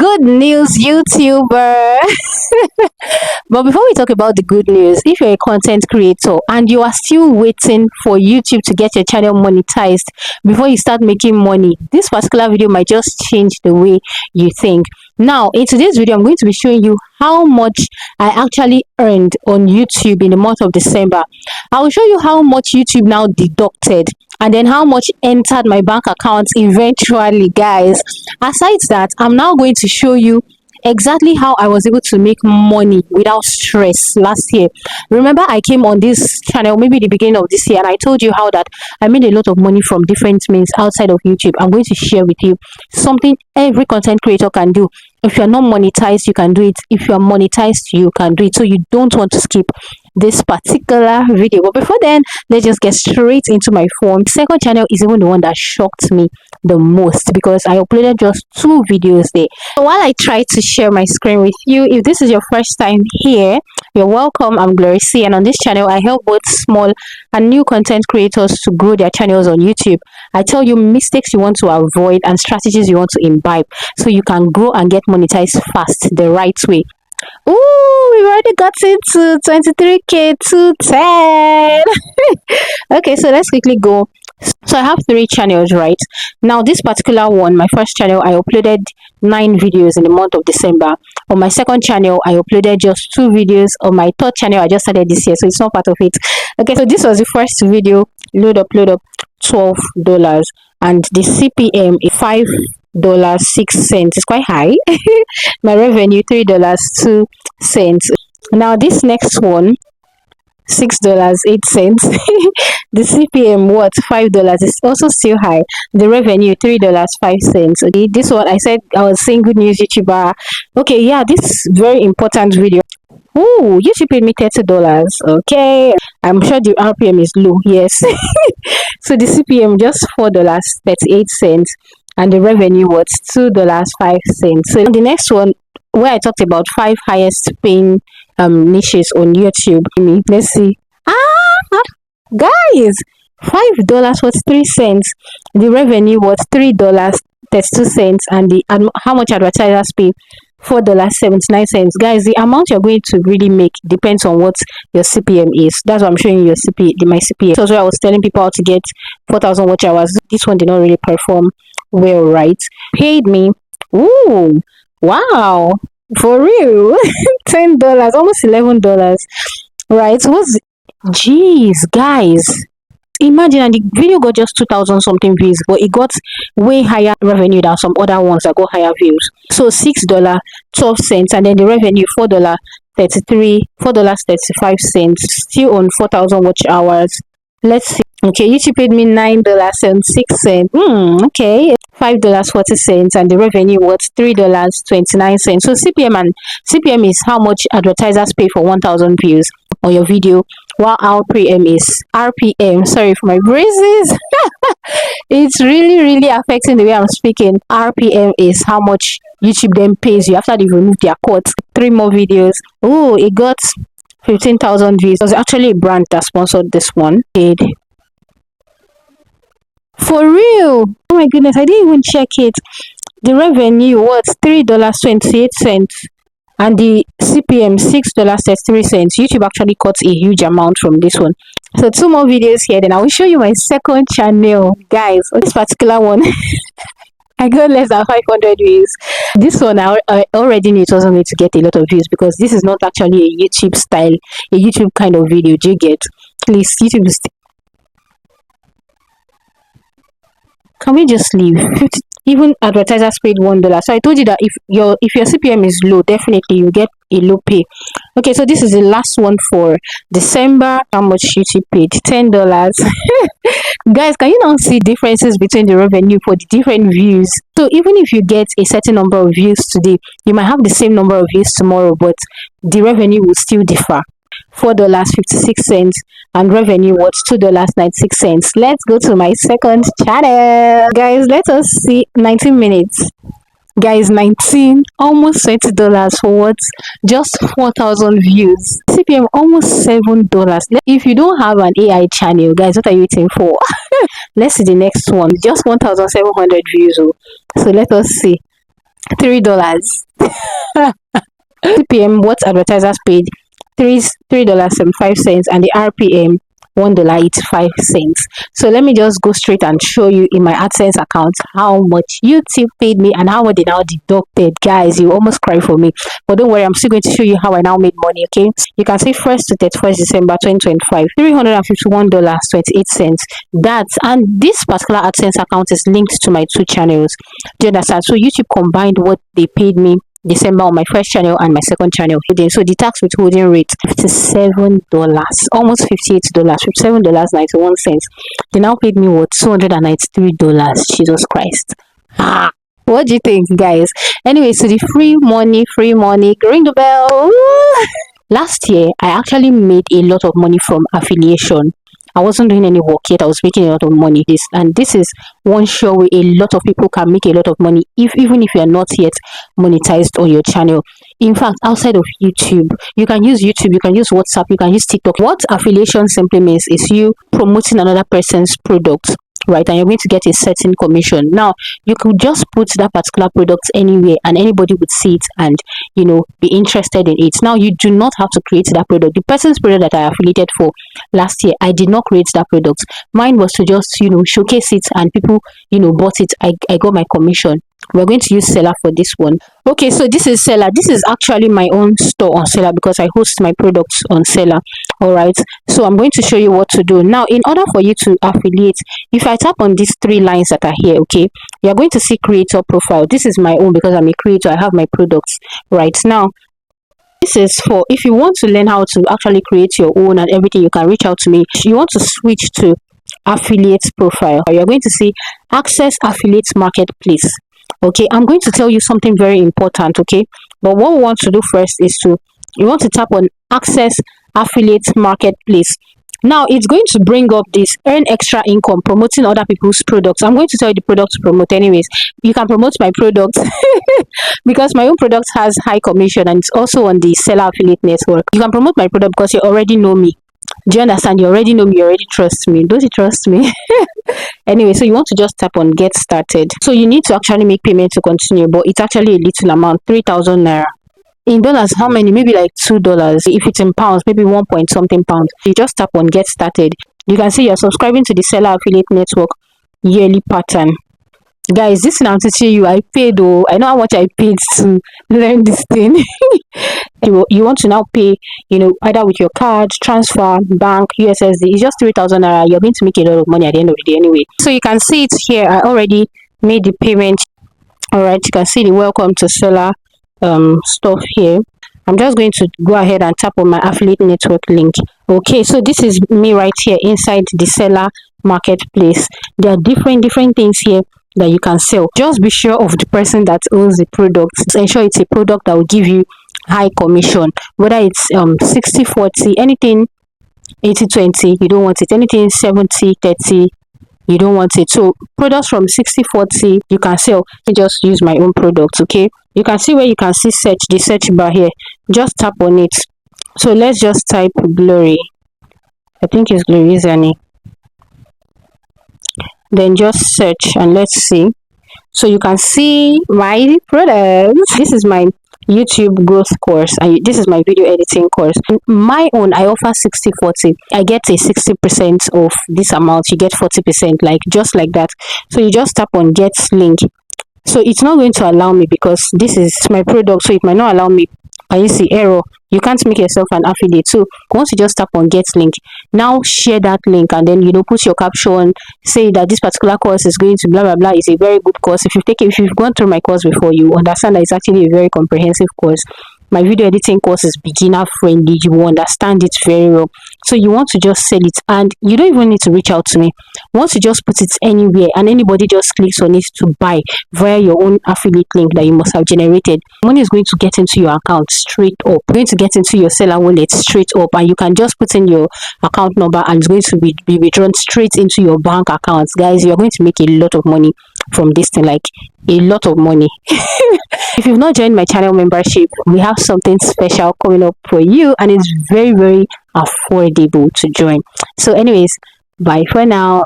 Good news, YouTuber. But before we talk about the good news, if you're a content creator and you are still waiting for YouTube to get your channel monetized before you start making money, this particular video might just change the way you think. Now, in today's video, I'm going to be showing you how much I actually earned on YouTube in the month of December. I will show you how much YouTube now deducted and then how much entered my bank account eventually, guys. Aside that, I'm now going to show you exactly how I was able to make money without stress last year. Remember, I came on this channel maybe the beginning of this year and I told you how that I made a lot of money from different means outside of YouTube. I'm going to share with you something every content creator can do. If you're not monetized, you can do it. If you're monetized, you can do it. So you don't want to skip this particular video. But before then, let's just get straight into my phone. Second channel is even the one that shocked me the most because I uploaded just 2 videos there. So while I try to share my screen with you, if this is your first time here, you're welcome. I'm Glory C, and on this channel I help both small and new content creators to grow their channels on YouTube. I tell you mistakes you want to avoid and strategies you want to imbibe so you can grow and get monetized fast the right way. Ooh, we've already got into 23k to 10. Okay, so let's quickly go. So I have 3 channels right now. This particular one, my first channel, I uploaded 9 videos in the month of December. On my second channel, I uploaded just 2 videos. On my third channel, I just started this year, so it's not part of it. Okay, so this was the first video. Load up, $12, and the CPM is $5.06. It's quite high. My revenue $3.02. Now this next one, $6.08. The CPM what $5 is also still high. The revenue $3.05. Okay, this one I said I was saying good news, YouTuber. Okay, yeah, this very important video. Oh, YouTube paid me $30. Okay, I'm sure the RPM is low. Yes. So the CPM just $4.38, and the revenue was $2.05. So the next one, where I talked about 5 highest paying niches on YouTube. Let's see. Guys, $5.03. The revenue was $3.32, and the how much advertisers pay $4.79. Guys, the amount you're going to really make depends on what your CPM is. That's what I'm showing you your my CPM. So I was telling people how to get 4,000 watch hours. This one did not really perform well, right? Paid me, ooh, wow, for real, $10, almost $11, right? So what's, jeez, guys, imagine, and the video got just 2,000 something views, but it got way higher revenue than some other ones that got higher views. So $6.12, and then the revenue $4.35, still on 4,000 watch hours. Let's see. Okay, YouTube paid me $9.06. Okay, $5.40, and the revenue was $3.29. So CPM is how much advertisers pay for 1,000 views on your video, while RPM, sorry for my braces. It's really affecting the way I'm speaking. RPM is how much YouTube then pays you after they remove their cuts. 3 more videos. Oh, it got 15,000 views. It was actually a brand that sponsored this one. For real, oh my goodness, I didn't even check it. The revenue was $3.28, and the CPM $6.33. YouTube actually cut a huge amount from this one. So 2 more videos here, then I will show you my second channel, guys. This particular one I got less than 500 views. This one I already knew it wasn't going to get a lot of views because this is not actually a YouTube style, a YouTube kind of video. Do you get? Please, YouTube is, can we just leave? Even advertisers paid $1. So I told you that if your CPM is low, definitely you get a low pay. Okay, so this is the last one for December. How much YouTube paid? $10. Guys, can you now see differences between the revenue for the different views? So even if you get a certain number of views today, you might have the same number of views tomorrow, but the revenue will still differ. $4.56, and revenue was $2.96. Let's go to my second channel, guys. Let us see. 19 minutes, guys. 19, almost $20 for what? Just 4,000 views. CPM almost $7. If you don't have an AI channel, guys, what are you waiting for? Let's see the next one. Just 1,700 views. So let us see. $3. CPM, what advertisers paid, $3.75, and the RPM, $1.85. So let me just go straight and show you in my AdSense account how much YouTube paid me and how much they now deducted. Guys, you almost cry for me, but don't worry, I'm still going to show you how I now made money. Okay, you can see 1st to 31st December 2025, $351.28. That's, and this particular AdSense account is linked to my two channels. Do you understand? So YouTube combined what they paid me December on my first channel and my second channel. So the tax withholding rate, $57, almost $58, $57.91. They now paid me what, $293. Jesus Christ. Ah, what do you think, guys? Anyway, so the free money, ring the bell. Last year, I actually made a lot of money from affiliation. I wasn't doing any work yet. I was making a lot of money. This is one show where a lot of people can make a lot of money, even if you are not yet monetized on your channel. In fact, outside of YouTube, you can use YouTube, you can use WhatsApp, you can use TikTok. What affiliation simply means is you promoting another person's product, right? And you're going to get a certain commission. Now, you could just put that particular product anywhere and anybody would see it and, be interested in it. Now, you do not have to create that product. The person's product that I affiliated for last year, I did not create that product. Mine was to just, showcase it and people, bought it. I got my commission. We're going to use Seller for this one. Okay, so this is Seller. This is actually my own store on Seller because I host my products on Seller. All right, so I'm going to show you what to do now. In order for you to affiliate, if I tap on these three lines that are here, okay, you're going to see creator profile. This is my own because I'm a creator. I have my products right now. This is for if you want to learn how to actually create your own and everything, you can reach out to me. If you want to switch to affiliate profile, you're going to see access affiliate marketplace. Okay, I'm going to tell you something very important. Okay, but what we want to do first is you want to tap on access affiliate marketplace. Now it's going to bring up this earn extra income promoting other people's products. I'm going to tell you the product to promote anyways. You can promote my product because my own product has high commission and it's also on the Seller Affiliate Network. You can promote my product because you already know me. Do you understand? You already know me, you already trust me. Don't you trust me? Anyway, so you want to just tap on get started. So you need to actually make payment to continue, but it's actually a little amount, 3,000 naira. In dollars, how many? Maybe like $2. If it's in pounds, maybe 1 point something pounds. You just tap on get started. You can see you're subscribing to the Seller Affiliate Network yearly pattern. Guys, this is now teaching you. I paid though. I know how much I paid to learn this thing. You want to now pay, either with your card, transfer, bank, USSD. It's just 3,000 naira. You're going to make a lot of money at the end of the day anyway. So you can see it here. I already made the payment. All right, you can see the welcome to Seller stuff here. I'm just going to go ahead and tap on my affiliate network link. Okay, so this is me right here inside the Seller marketplace. There are different things here that you can sell. Just be sure of the person that owns the product. Ensure it's a product that will give you high commission, whether it's 60-40, anything 80-20, you don't want it. Anything 70-30, you don't want it. So products from 60-40 you can sell. I just use my own products. Okay, you can see where you can see search, the search bar here. Just tap on it. So let's just type glory. I think it's Glorizani. Then just search and let's see. So you can see my products. This is my YouTube growth course and this is my video editing course. My own, I offer 60-40. I get a 60% of this amount, you get 40%, like just like that. So you just tap on get link. So it's not going to allow me because this is my product, so it might not allow me. And you see error, you can't make yourself an affiliate. So once you just tap on get link, now share that link and then put your caption, say that this particular course is going to blah blah blah, is a very good course. If you've gone through my course before, you understand that it's actually a very comprehensive course. My video editing course is beginner friendly. You will understand it very well. So you want to just sell it and you don't even need to reach out to me. Once you just put it anywhere and anybody just clicks on it to buy via your own affiliate link that you must have generated, money is going to get into your account straight up. Going to get into your Seller wallet straight up, and you can just put in your account number and it's going to be withdrawn straight into your bank account. Guys, you're going to make a lot of money from this thing, like a lot of money. If you've not joined my channel membership, we have something special coming up for you and it's very affordable to join. So anyways, bye for now.